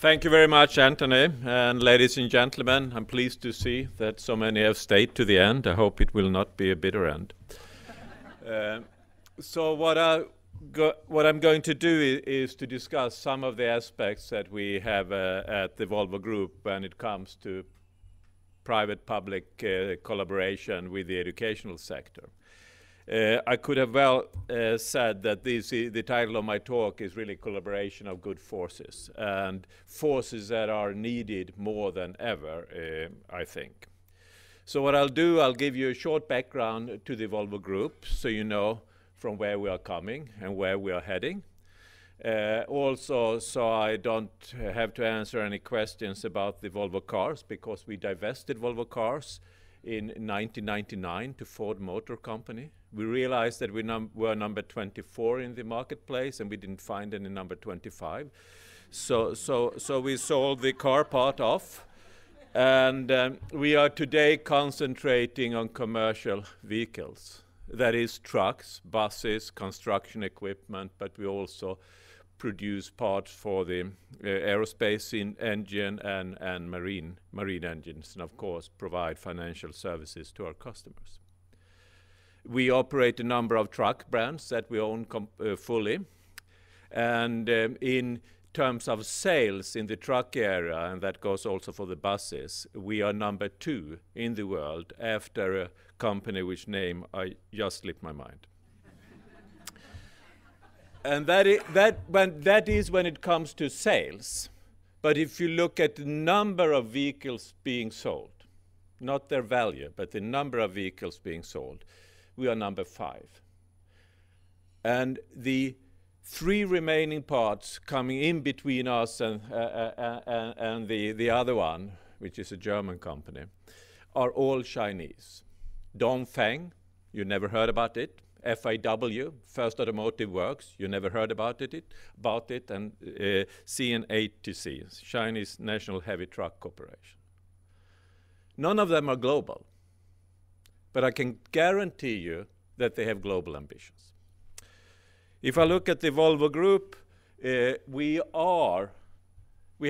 Thank you very much, Anthony. And ladies and gentlemen, I'm pleased to see that so many have stayed to the end. I hope it will not be a bitter end. So what I'm going to do is to discuss some of the aspects that we have at the Volvo Group when it comes to private-public collaboration with the educational sector. I could have well said that the title of my talk is really Collaboration of Good Forces, and forces that are needed more than ever, I think. So what I'll do, I'll give you a short background to the Volvo Group, so you know from where we are coming and where we are heading. Also, so I don't have to answer any questions about the Volvo cars, because we divested Volvo cars in 1999 to Ford Motor Company. We realized that we were number 24 in the marketplace, and we didn't find any number 25. So we sold the car part off, and we are today concentrating on commercial vehicles. That is trucks, buses, construction equipment, but we also produce parts for the aerospace engine and marine engines, and of course provide financial services to our customers. We operate a number of truck brands that we own fully, and in terms of sales in the truck area, and that goes also for the buses, we are number 2 in the world after a company which name I just slipped my mind. And that is when it comes to sales. But if you look at the number of vehicles being sold, not their value, but the number of vehicles being sold, we are number 5. And the 3 remaining parts coming in between us and the other one, which is a German company, are all Chinese. Dongfeng, you never heard about it. FAW, First Automotive Works, you never heard about it, and CNATC, Chinese National Heavy Truck Corporation. None of them are global, but I can guarantee you that they have global ambitions. If I look at the Volvo Group, we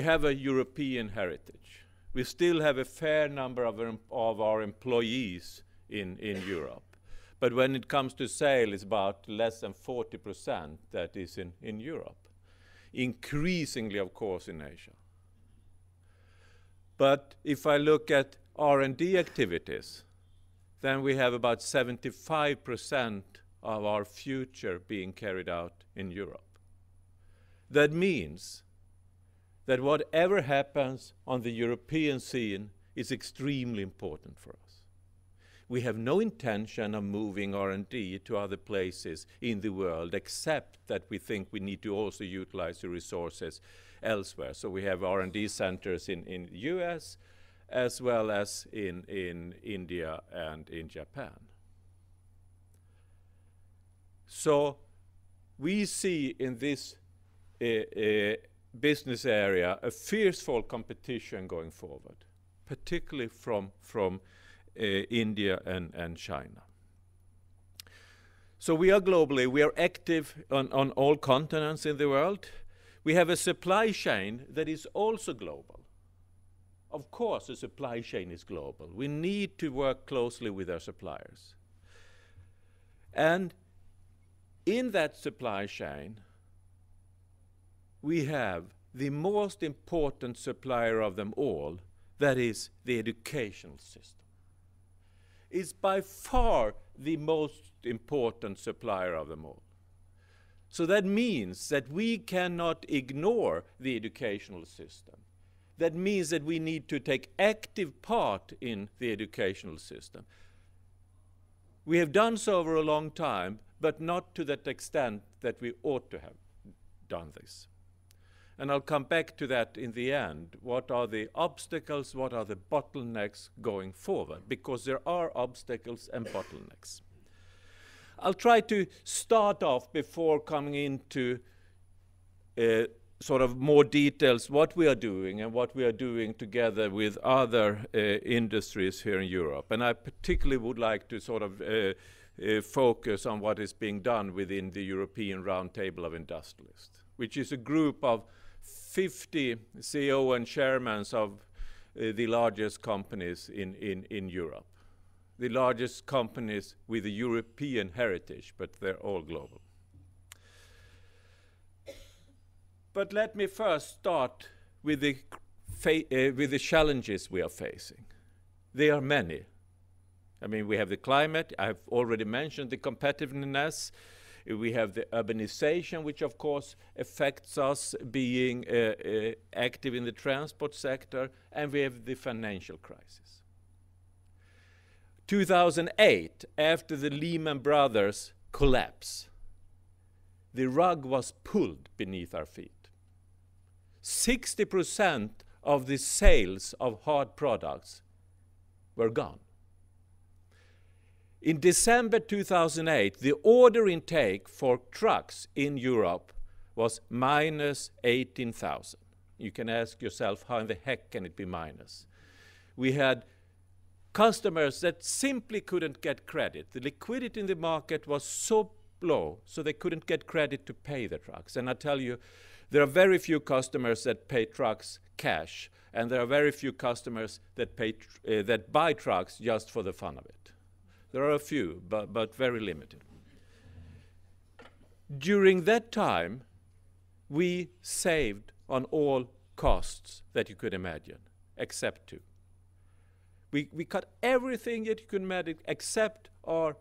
have a European heritage. We still have a fair number of our employees in Europe. But when it comes to sale, it's about less than 40% that is in Europe. Increasingly, of course, in Asia. But if I look at R&D activities, then we have about 75% of our future being carried out in Europe. That means that whatever happens on the European scene is extremely important for us. We have no intention of moving R&D to other places in the world, except that we think we need to also utilize the resources elsewhere. So we have R&D centers in the US, as well as in India and in Japan. So we see in this business area a fierceful competition going forward, particularly from India and China. So we are globally, we are active on all continents in the world. We have a supply chain that is also global. Of course, the supply chain is global. We need to work closely with our suppliers. And in that supply chain, we have the most important supplier of them all, that is the educational system. Is by far the most important supplier of them all. So that means that we cannot ignore the educational system. That means that we need to take active part in the educational system. We have done so over a long time, but not to that extent that we ought to have done this. And I'll come back to that in the end. What are the obstacles? What are the bottlenecks going forward? Because there are obstacles and bottlenecks. I'll try to start off before coming into sort of more details what we are doing and what we are doing together with other industries here in Europe. And I particularly would like to sort of focus on what is being done within the European Roundtable of Industrialists, which is a group of 50 CEO and chairmen of the largest companies in Europe. The largest companies with a European heritage, but they're all global. But let me first start with the challenges we are facing. There are many. I mean, we have the climate. I've already mentioned the competitiveness. We have the urbanization, which of course affects us being active in the transport sector, and we have the financial crisis. 2008, after the Lehman Brothers collapse, the rug was pulled beneath our feet. 60% of the sales of hard products were gone. In December 2008, the order intake for trucks in Europe was minus 18,000. You can ask yourself, how in the heck can it be minus? We had customers that simply couldn't get credit. The liquidity in the market was so low, so they couldn't get credit to pay the trucks. And I tell you, there are very few customers that pay trucks cash, and there are very few customers that buy trucks just for the fun of it. There are a few, but very limited. During that time, we saved on all costs that you could imagine, except two. We cut everything that you could imagine except our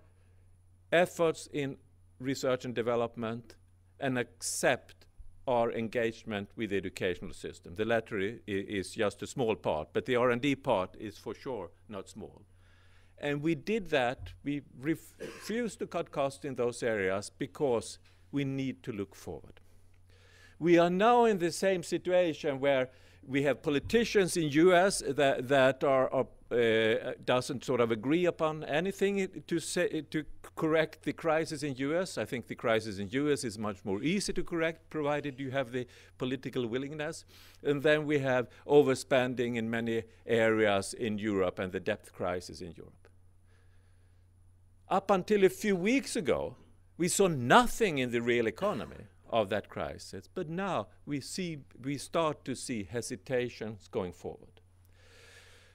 efforts in research and development, and except our engagement with the educational system. The latter is just a small part, but the R&D part is for sure not small. And we did that. We refused to cut costs in those areas because we need to look forward. We are now in the same situation where we have politicians in US that doesn't sort of agree upon anything to correct the crisis in US. I think the crisis in US is much more easy to correct, provided you have the political willingness. And then we have overspending in many areas in Europe and the debt crisis in Europe. Up until a few weeks ago, we saw nothing in the real economy of that crisis, but now we start to see hesitations going forward.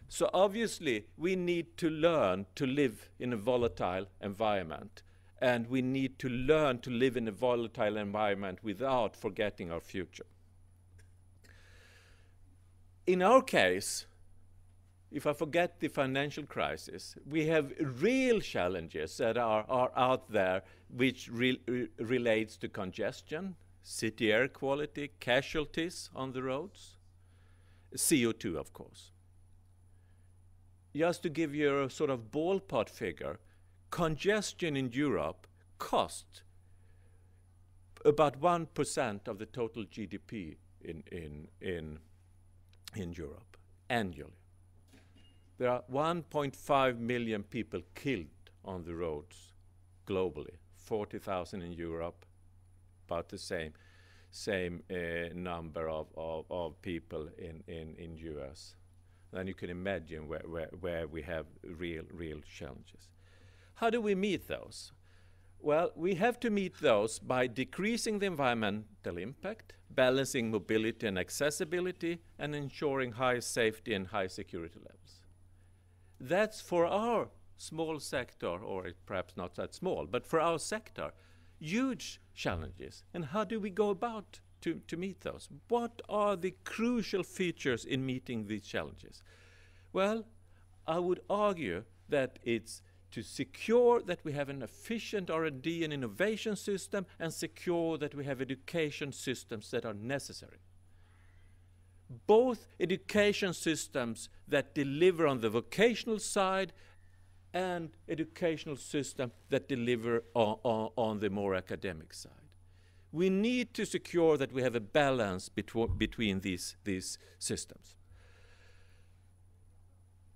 So obviously, we need to learn to live in a volatile environment, and we need to learn to live in a volatile environment without forgetting our future. In our case, if I forget the financial crisis, we have real challenges that are out there which relates to congestion, city air quality, casualties on the roads, CO2, of course. Just to give you a sort of ballpark figure, congestion in Europe costs about 1% of the total GDP in Europe annually. There are 1.5 million people killed on the roads globally, 40,000 in Europe, about the same number of people in US. Then you can imagine where we have real challenges. How do we meet those? Well, we have to meet those by decreasing the environmental impact, balancing mobility and accessibility, and ensuring high safety and high security levels. That's for our small sector, or perhaps not that small, but for our sector, huge challenges. And how do we go about to meet those? What are the crucial features in meeting these challenges? Well, I would argue that it's to secure that we have an efficient R&D and innovation system, and secure that we have education systems that are necessary. Both education systems that deliver on the vocational side and educational system that deliver on the more academic side. We need to secure that we have a balance between these systems.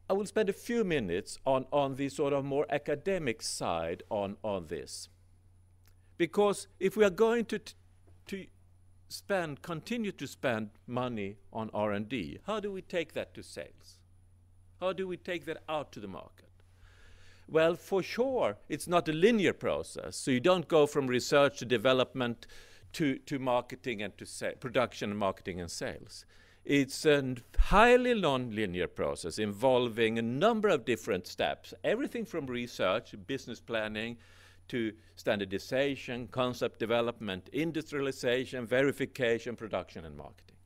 I will spend a few minutes on the sort of more academic side on this. Because if we are going to continue to spend money on R&D, how do we take that to sales? How do we take that out to the market? Well, for sure, it's not a linear process. So you don't go from research to development to marketing and to production and marketing and sales. It's a highly non-linear process involving a number of different steps, everything from research, business planning, to standardization, concept development, industrialization, verification, production, and marketing.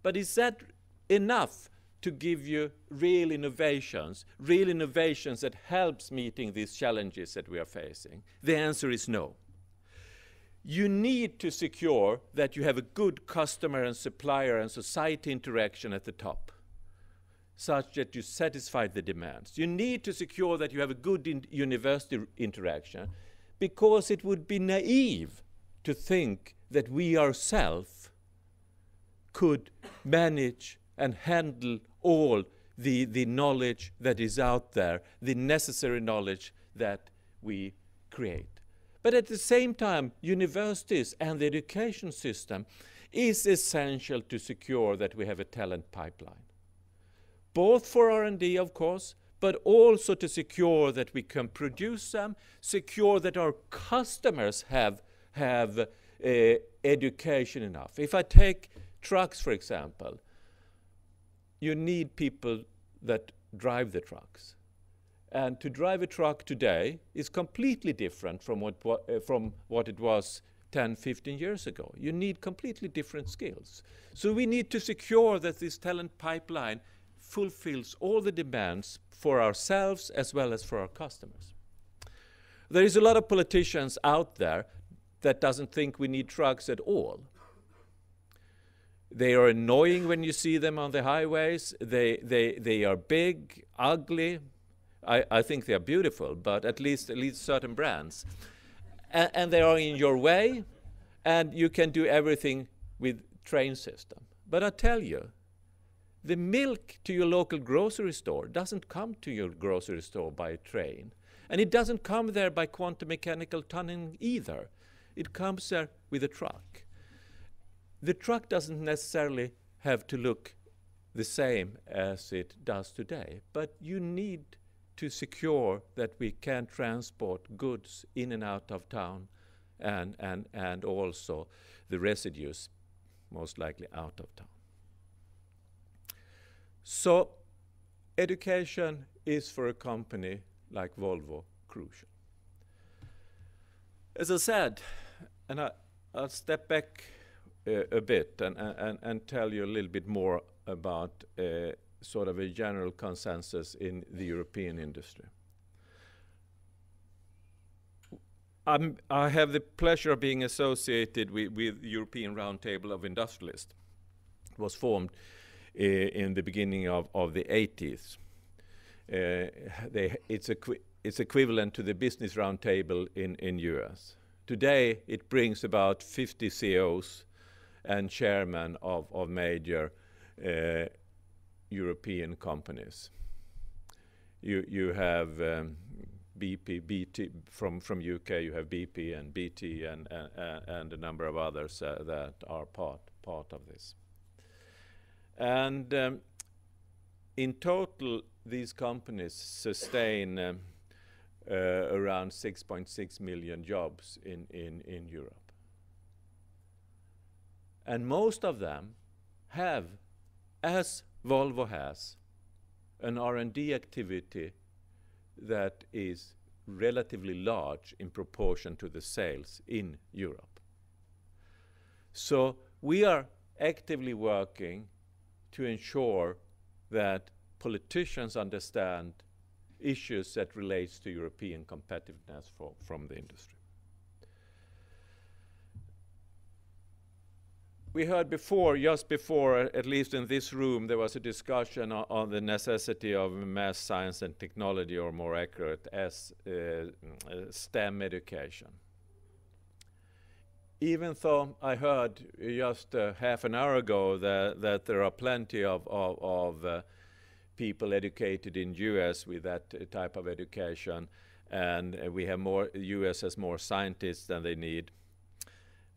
But is that enough to give you real innovations that helps meeting these challenges that we are facing? The answer is no. You need to secure that you have a good customer and supplier and society interaction at the top, such that you satisfy the demands. You need to secure that you have a good university interaction, because it would be naive to think that we ourselves could manage and handle all the knowledge that is out there, the necessary knowledge that we create. But at the same time, universities and the education system is essential to secure that we have a talent pipeline. Both for R&D, of course, but also to secure that we can produce them, secure that our customers have education enough. If I take trucks, for example, you need people that drive the trucks. And to drive a truck today is completely different from what it was 10, 15 years ago. You need completely different skills. So we need to secure that this talent pipeline fulfills all the demands for ourselves as well as for our customers. There is a lot of politicians out there that doesn't think we need trucks at all. They are annoying when you see them on the highways. They are big, ugly. I think they are beautiful, but at least certain brands. And they are in your way, and you can do everything with train system. But I tell you, the milk to your local grocery store doesn't come to your grocery store by train. And it doesn't come there by quantum mechanical tunneling either. It comes there with a truck. The truck doesn't necessarily have to look the same as it does today, but you need to secure that we can transport goods in and out of town, and also the residues most likely out of town. So education is for a company like Volvo crucial. As I said, and I'll step back a bit and tell you a little bit more about sort of a general consensus in the European industry. I have the pleasure of being associated with the European Roundtable of Industrialists. It was formed in the beginning of the 80s. It's equivalent to the Business Roundtable in US. Today, it brings about 50 CEOs and chairmen of major European companies. You have BT from UK. You have BP and BT and a number of others that are part of this. And in total, these companies sustain around 6.6 million jobs in Europe. And most of them have, as Volvo has, an R&D activity that is relatively large in proportion to the sales in Europe. So we are actively working to ensure that politicians understand issues that relates to European competitiveness from the industry. We heard before, just before, at least in this room, there was a discussion on the necessity of math, science, and technology, or more accurate, as STEM education. Even though I heard just half an hour ago that there are plenty of people educated in US with that type of education, and we have more, US has more scientists than they need.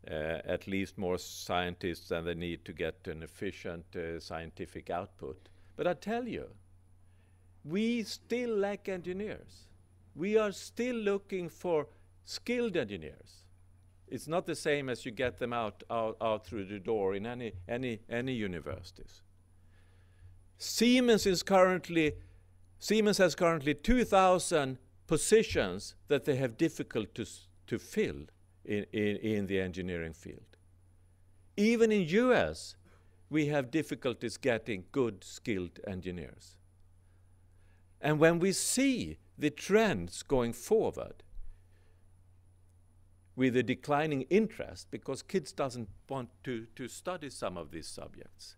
At least more scientists than they need to get an efficient scientific output. But I tell you, we still lack engineers. We are still looking for skilled engineers. It's not the same as you get them out through the door in any universities. Siemens has currently 2,000 positions that they have difficult to fill in the engineering field. Even in US, we have difficulties getting good, skilled engineers. And when we see the trends going forward with a declining interest, because kids doesn't want to study some of these subjects,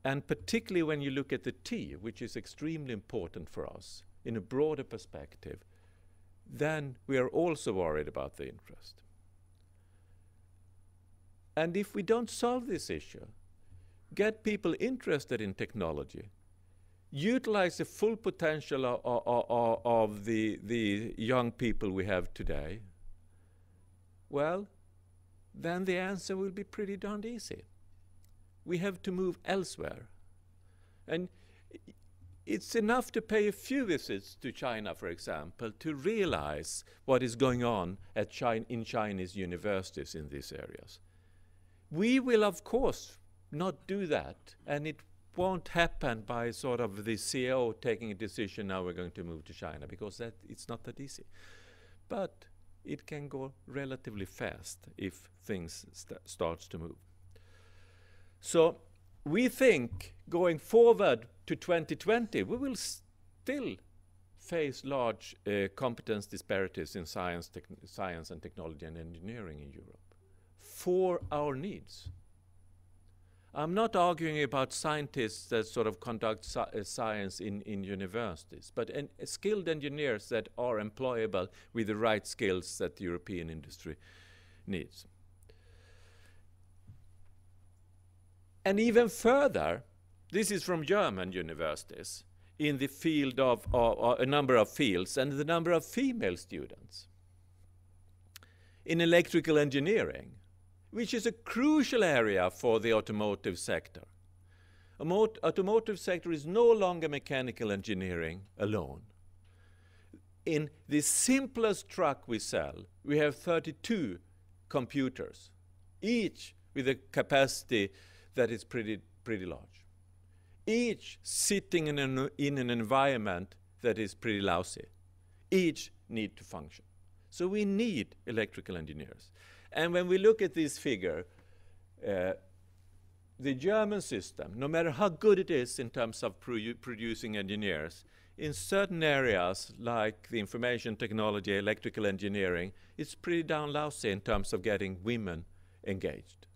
and particularly when you look at the T, which is extremely important for us in a broader perspective, then we are also worried about the interest. And if we don't solve this issue, get people interested in technology, utilize the full potential of the young people we have today, well, then the answer will be pretty darned easy. We have to move elsewhere. And it's enough to pay a few visits to China, for example, to realize what is going on in Chinese universities in these areas. We will, of course, not do that, and it won't happen by sort of the CEO taking a decision, now we're going to move to China, because it's not that easy. But it can go relatively fast if things starts to move. So we think going forward to 2020, we will still face large competence disparities in science and technology and engineering in Europe for our needs. I'm not arguing about scientists that sort of conduct science in universities, but skilled engineers that are employable with the right skills that the European industry needs. And even further, this is from German universities, in the field of a number of fields, and the number of female students in electrical engineering, which is a crucial area for the automotive sector. Automotive sector is no longer mechanical engineering alone. In the simplest truck we sell, we have 32 computers, each with a capacity that is pretty large, each sitting in an environment that is pretty lousy. Each need to function. So we need electrical engineers. And when we look at this figure, the German system, no matter how good it is in terms of producing engineers, in certain areas like the information technology, electrical engineering, it's pretty down lousy in terms of getting women engaged.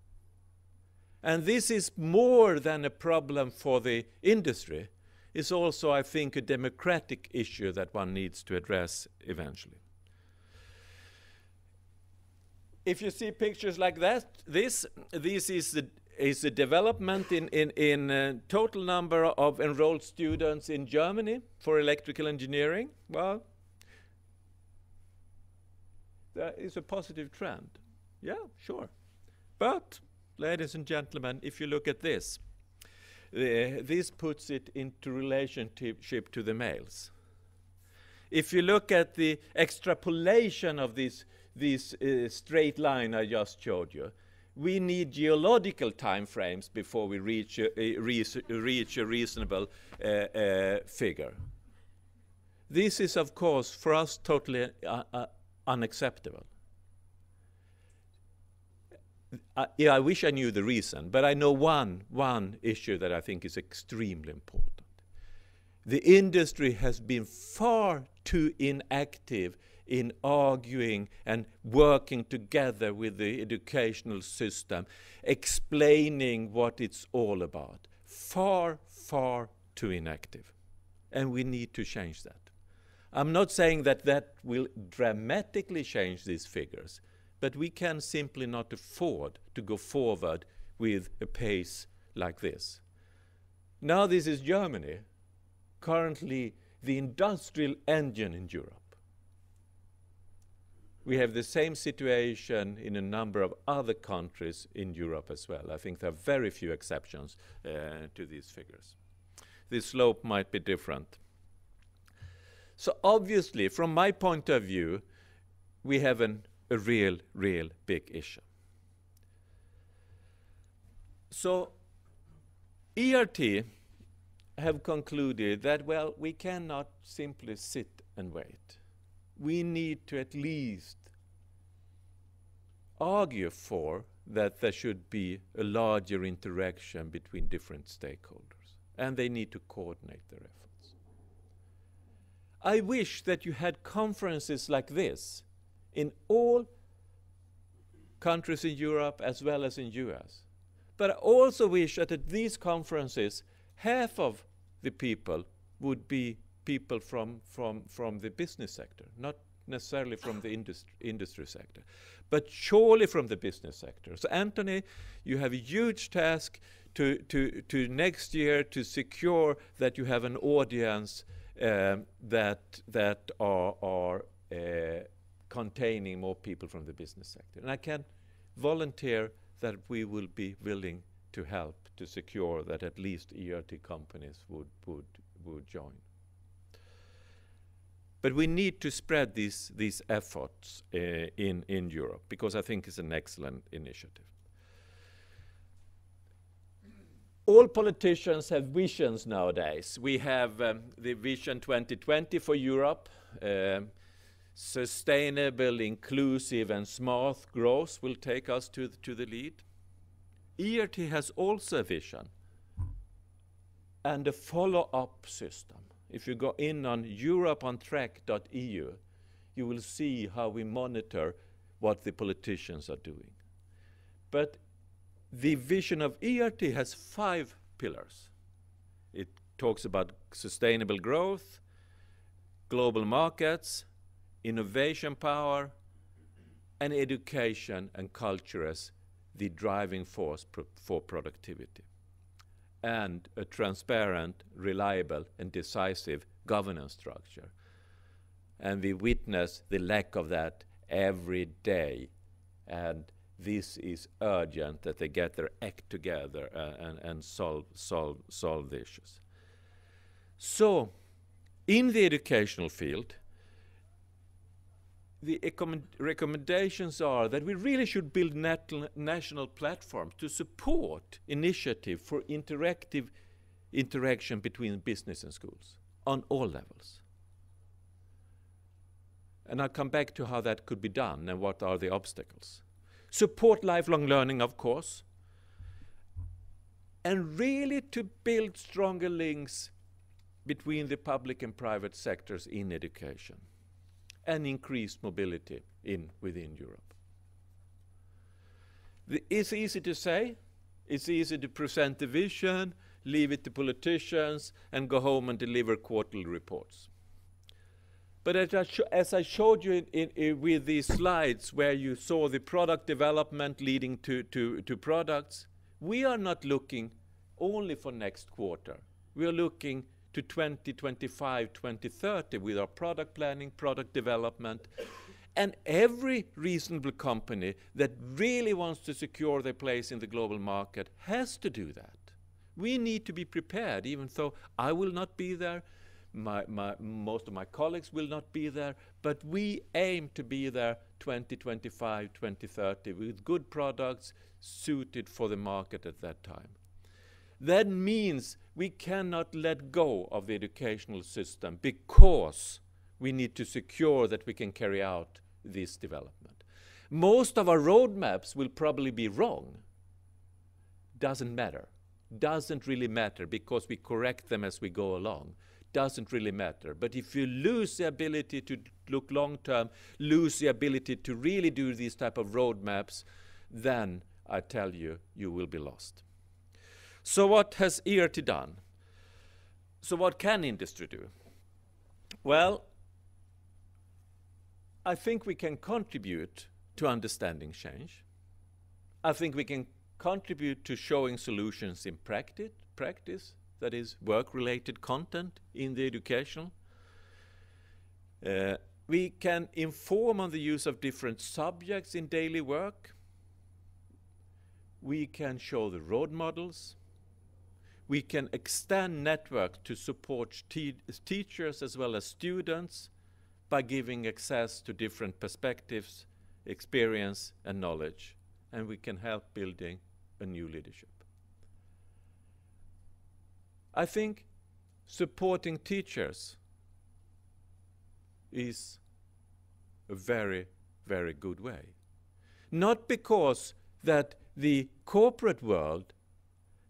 And this is more than a problem for the industry. It's also, I think, a democratic issue that one needs to address eventually. If you see pictures like that, this is the development in total number of enrolled students in Germany for electrical engineering. Well, there is a positive trend. Yeah, sure. But, ladies and gentlemen, if you look at this, this puts it into relationship to the males. If you look at the extrapolation of this straight line I just showed you, we need geological time frames before we reach a reasonable figure. This is, of course, for us totally unacceptable. I wish I knew the reason, but I know one issue that I think is extremely important. The industry has been far too inactive in arguing and working together with the educational system, explaining what it's all about. Far, far too inactive. And we need to change that. I'm not saying that that will dramatically change these figures, but we can simply not afford to go forward with a pace like this. Now this is Germany, currently the industrial engine in Europe. We have the same situation in a number of other countries in Europe as well. I think there are very few exceptions to these figures. The slope might be different. So obviously, from my point of view, we have an a real big issue. So ERT have concluded that, well, we cannot simply sit and wait. We need to at least argue for that there should be a larger interaction between different stakeholders, and they need to coordinate their efforts. I wish that you had conferences like this in all countries in Europe as well as in US. But I also wish that at these conferences, half of the people would be people from the business sector, not necessarily from the industry sector, but surely from the business sector. So Anthony, you have a huge task to next year to secure that you have an audience that are containing more people from the business sector. And I can volunteer that we will be willing to help to secure that at least ERT companies would join. But we need to spread these efforts in Europe, because I think it's an excellent initiative. All politicians have visions nowadays. We have the Vision 2020 for Europe. Sustainable, inclusive, and smart growth will take us to the lead. ERT has also a vision and a follow-up system. If you go in on europeontrack.eu, you will see how we monitor what the politicians are doing. But the vision of ERT has 5 pillars. It talks about sustainable growth, global markets, innovation power, and education and culture as the driving force for productivity, and a transparent, reliable, and decisive governance structure. And we witness the lack of that every day, and this is urgent that they get their act together and solve the issues. So, in the educational field, the recommendations are that we really should build national platforms to support initiative for interactive interaction between business and schools on all levels. And I'll come back to how that could be done and what are the obstacles. Support lifelong learning, of course, and really to build stronger links between the public and private sectors in education, and increased mobility within Europe. It's easy to say, it's easy to present the vision, leave it to politicians, and go home and deliver quarterly reports. But as I showed you with these slides where you saw the product development leading to products, we are not looking only for next quarter. We are looking to 2025, 2030 with our product planning, product development. And every reasonable company that really wants to secure their place in the global market has to do that. We need to be prepared, even though I will not be there, most of my colleagues will not be there, but we aim to be there 2025, 2030 with good products suited for the market at that time. That means we cannot let go of the educational system because we need to secure that we can carry out this development. Most of our roadmaps will probably be wrong. Doesn't matter. Doesn't really matter because we correct them as we go along. Doesn't really matter. But if you lose the ability to look long term, lose the ability to really do these type of roadmaps, then I tell you, you will be lost. So what has ERT done? So what can industry do? Well, I think we can contribute to understanding change. I think we can contribute to showing solutions in practice, that is work-related content in the educational. We can inform on the use of different subjects in daily work. We can show the role models. We can extend networks to support teachers as well as students by giving access to different perspectives experience and knowledge, and we can help building a new leadership. I think supporting teachers is a very, very good way. Not because that the corporate world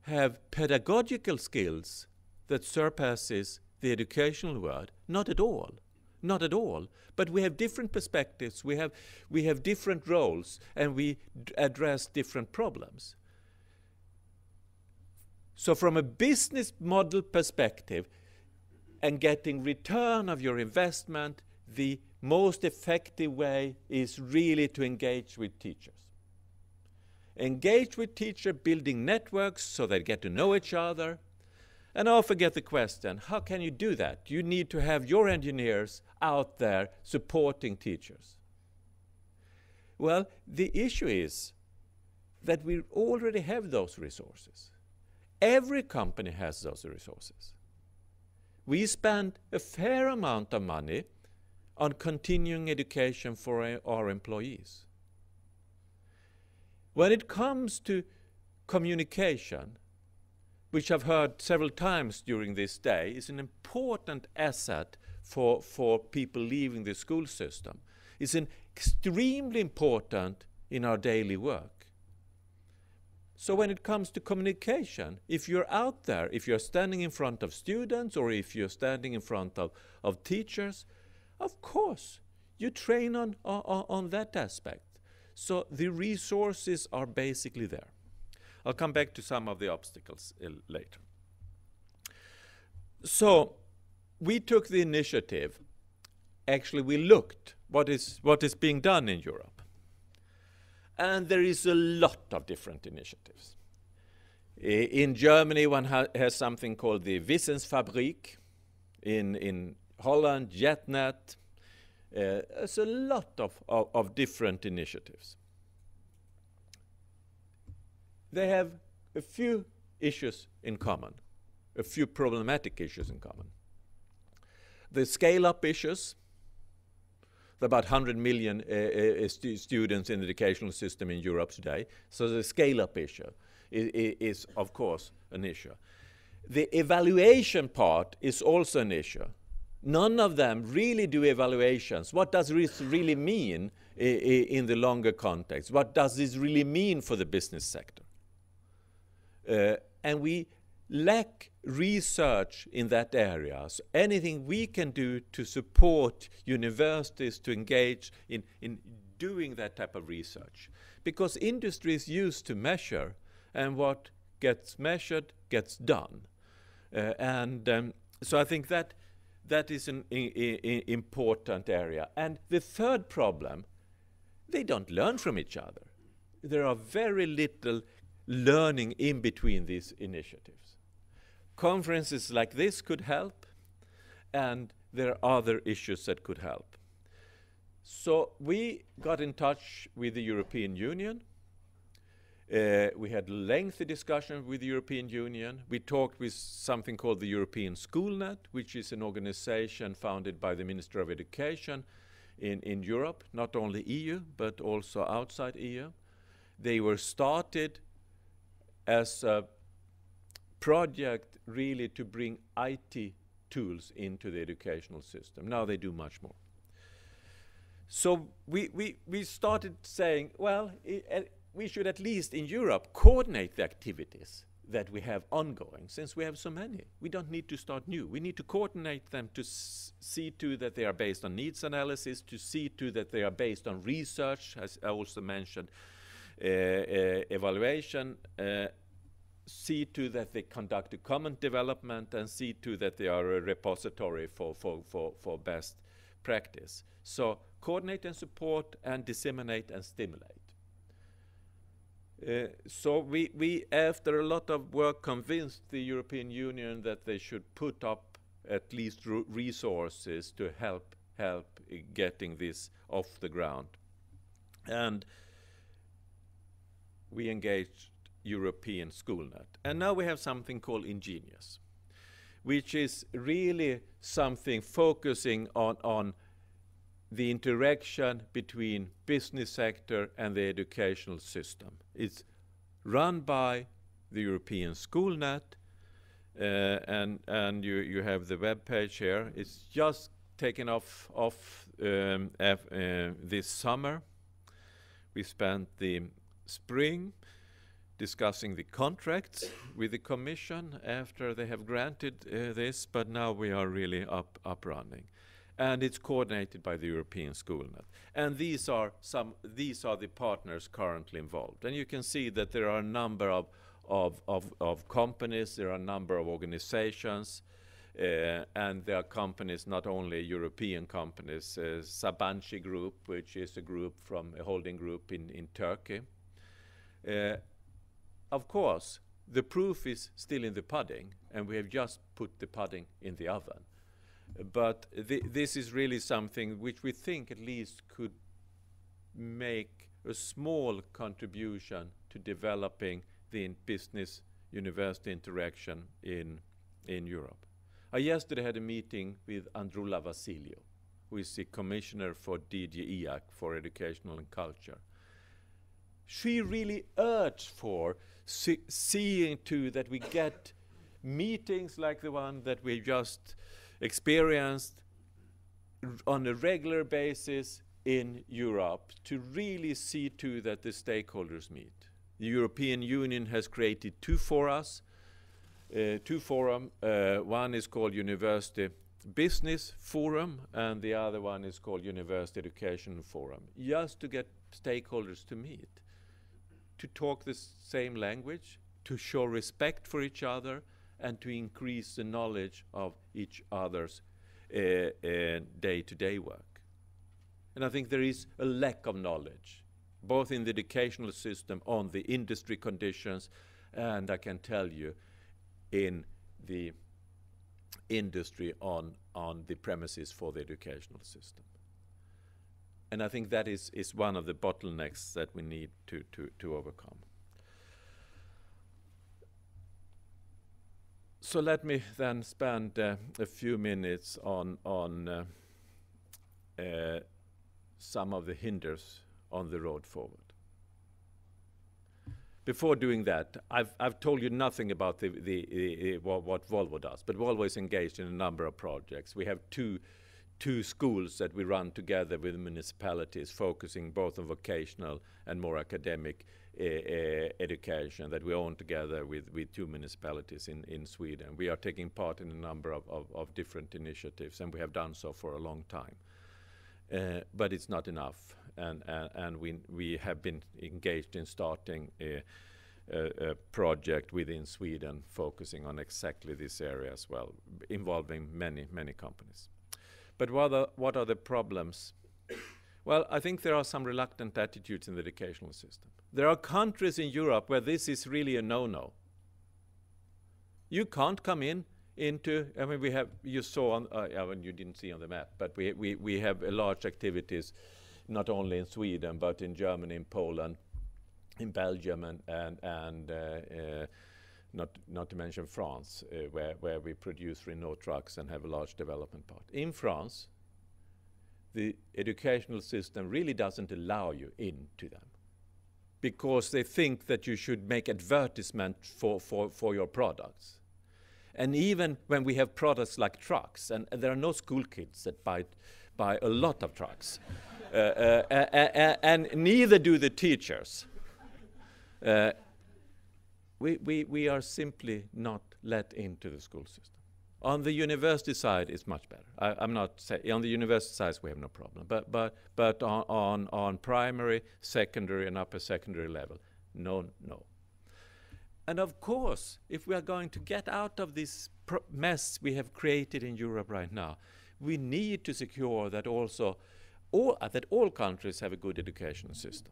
have pedagogical skills that surpasses the educational world. Not at all. Not at all. But we have different perspectives, we have different roles, and we address different problems. So from a business model perspective and getting return of your investment, the most effective way is really to engage with teachers. Engage with teachers, building networks so they get to know each other. And I often get the question, how can you do that? You need to have your engineers out there supporting teachers. Well, the issue is that we already have those resources. Every company has those resources. We spend a fair amount of money on continuing education for our employees. When it comes to communication, which I've heard several times during this day, is an important asset for people leaving the school system. It's extremely important in our daily work. So when it comes to communication, if you're out there, if you're standing in front of students or if you're standing in front of teachers, of course, you train on that aspect. So the resources are basically there. I'll come back to some of the obstacles later. So we took the initiative. Actually, we looked what is being done in Europe. And there is a lot of different initiatives. In Germany, one has something called the Wissensfabrik. In Holland, JetNet. There's a lot of different initiatives. They have a few issues in common, a few problematic issues in common. The scale-up issues, there are about 100 million students in the educational system in Europe today, so the scale-up issue is of course an issue. The evaluation part is also an issue. None of them really do evaluations. What does this really mean in the longer context? What does this really mean for the business sector? And we lack research in that area. So anything we can do to support universities to engage in doing that type of research. Because industry is used to measure, and what gets measured gets done. So I think that is an important area. And the third problem, they don't learn from each other. There are very little learning in between these initiatives. Conferences like this could help, and there are other issues that could help. So we got in touch with the European Union. We had lengthy discussion with the European Union. We talked with something called the European Schoolnet, which is an organization founded by the Minister of Education in Europe, not only EU, but also outside EU. They were started as a project really to bring IT tools into the educational system. Now they do much more. So we started saying, well, we should at least in Europe coordinate the activities that we have ongoing, since we have so many. We don't need to start new. We need to coordinate them to see to that they are based on needs analysis, to see to that they are based on research, as I also mentioned, evaluation, see to that they conduct a common development, and see to that they are a repository for best practice. So coordinate and support and disseminate and stimulate. So we, after a lot of work, convinced the European Union that they should put up at least resources to help getting this off the ground. And we engaged European Schoolnet. And now we have something called Ingenious, which is really something focusing on the interaction between business sector and the educational system. It's run by the European Schoolnet, and you have the web page here. It's just taken off this summer. We spent the spring discussing the contracts with the Commission after they have granted this, but now we are really up running. And it's coordinated by the European Schoolnet. And these are the partners currently involved. And you can see that there are a number of companies, there are a number of organizations, and there are companies, not only European companies, Sabancı Group, which is a holding group in Turkey. Of course, the proof is still in the pudding, and we have just put the pudding in the oven. But this is really something which we think at least could make a small contribution to developing the business-university interaction in Europe. I yesterday had a meeting with Androula Vassiliou, who is the Commissioner for DG EAC for Educational and Culture. She really urged for seeing to that we get meetings like the one that we just experienced on a regular basis in Europe to really see to that the stakeholders meet. The European Union has created two forums. One is called University Business Forum, and the other one is called University Education Forum, just to get stakeholders to meet, to talk the same language, to show respect for each other, and to increase the knowledge of each other's day-to-day work. And I think there is a lack of knowledge, both in the educational system, on the industry conditions, and I can tell you, in the industry on the premises for the educational system. And I think that is one of the bottlenecks that we need to overcome. So let me then spend a few minutes on some of the hinders on the road forward. Before doing that, I've told you nothing about what Volvo does, but Volvo is engaged in a number of projects. We have two schools that we run together with municipalities, focusing both on vocational and more academic education that we own together with two municipalities in Sweden. We are taking part in a number of different initiatives, and we have done so for a long time. But it's not enough, and we have been engaged in starting a project within Sweden focusing on exactly this area as well, involving many companies. But what are the problems? Well, I think there are some reluctant attitudes in the educational system. There are countries in Europe where this is really a no-no. You can't come into, I mean, we have, you saw on, you didn't see on the map, but we have large activities, not only in Sweden, but in Germany, in Poland, in Belgium, and not to mention France, where we produce Renault trucks and have a large development part. In France, the educational system really doesn't allow you into them, because they think that you should make advertisement for your products. And even when we have products like trucks, and there are no school kids that buy a lot of trucks, and neither do the teachers. We are simply not let into the school system. On the university side, it's much better. I'm not saying on the university side we have no problem, but on primary, secondary, and upper secondary level, no. And of course, if we are going to get out of this mess we have created in Europe right now, we need to secure that all countries have a good education system.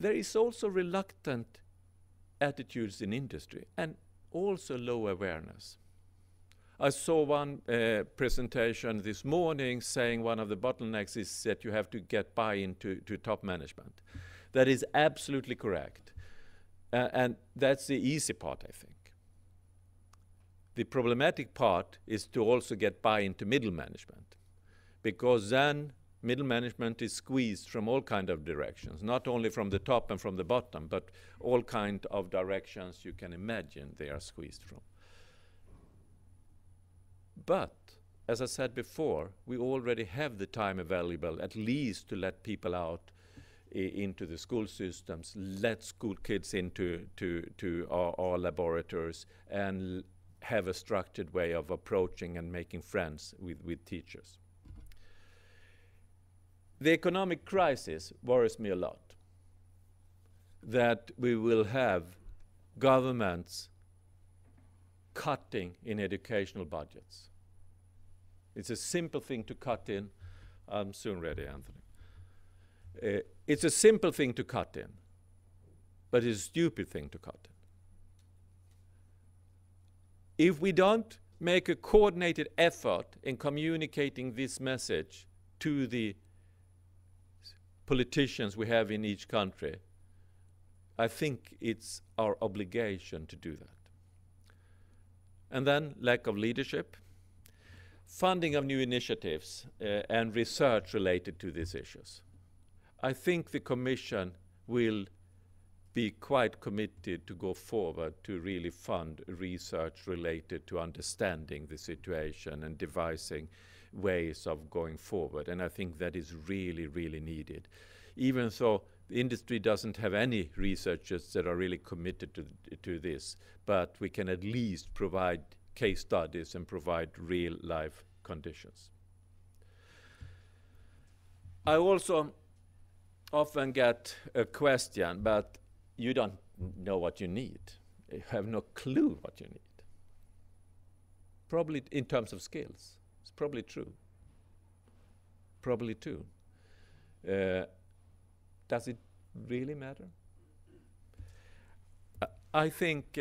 There is also reluctant attitudes in industry and also low awareness. I saw one presentation this morning saying one of the bottlenecks is that you have to get buy-in to top management. That is absolutely correct. And that's the easy part, I think. The problematic part is to also get buy-in to middle management, because then middle management is squeezed from all kind of directions, not only from the top and from the bottom, but all kind of directions you can imagine they are squeezed from. But, as I said before, we already have the time available, at least to let people out into the school systems, let school kids into our laboratories, and have a structured way of approaching and making friends with teachers. The economic crisis worries me a lot, that we will have governments cutting in educational budgets. It's a simple thing to cut in. I'm soon ready, Anthony. It's a simple thing to cut in, but it's a stupid thing to cut in. If we don't make a coordinated effort in communicating this message to the politicians we have in each country, I think it's our obligation to do that. And then lack of leadership, funding of new initiatives and research related to these issues. I think the Commission will be quite committed to go forward to really fund research related to understanding the situation and devising ways of going forward. And I think that is really, really needed. Even though the industry doesn't have any researchers that are really committed to this, but we can at least provide case studies and provide real life conditions. I also often get a question, but you don't know what you need. You have no clue what you need. Probably in terms of skills. It's probably true. Probably true. Does it really matter? I think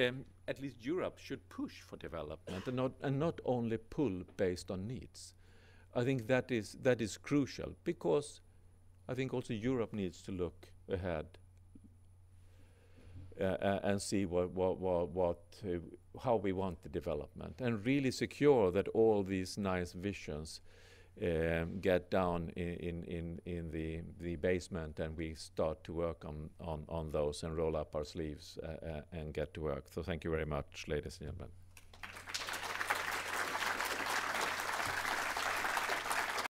at least Europe should push for development and not only pull based on needs. I think that is crucial, because I think also Europe needs to look ahead and see how we want the development, and really secure that all these nice visions get down in the basement, and we start to work on those and roll up our sleeves and get to work. So thank you very much, ladies and gentlemen.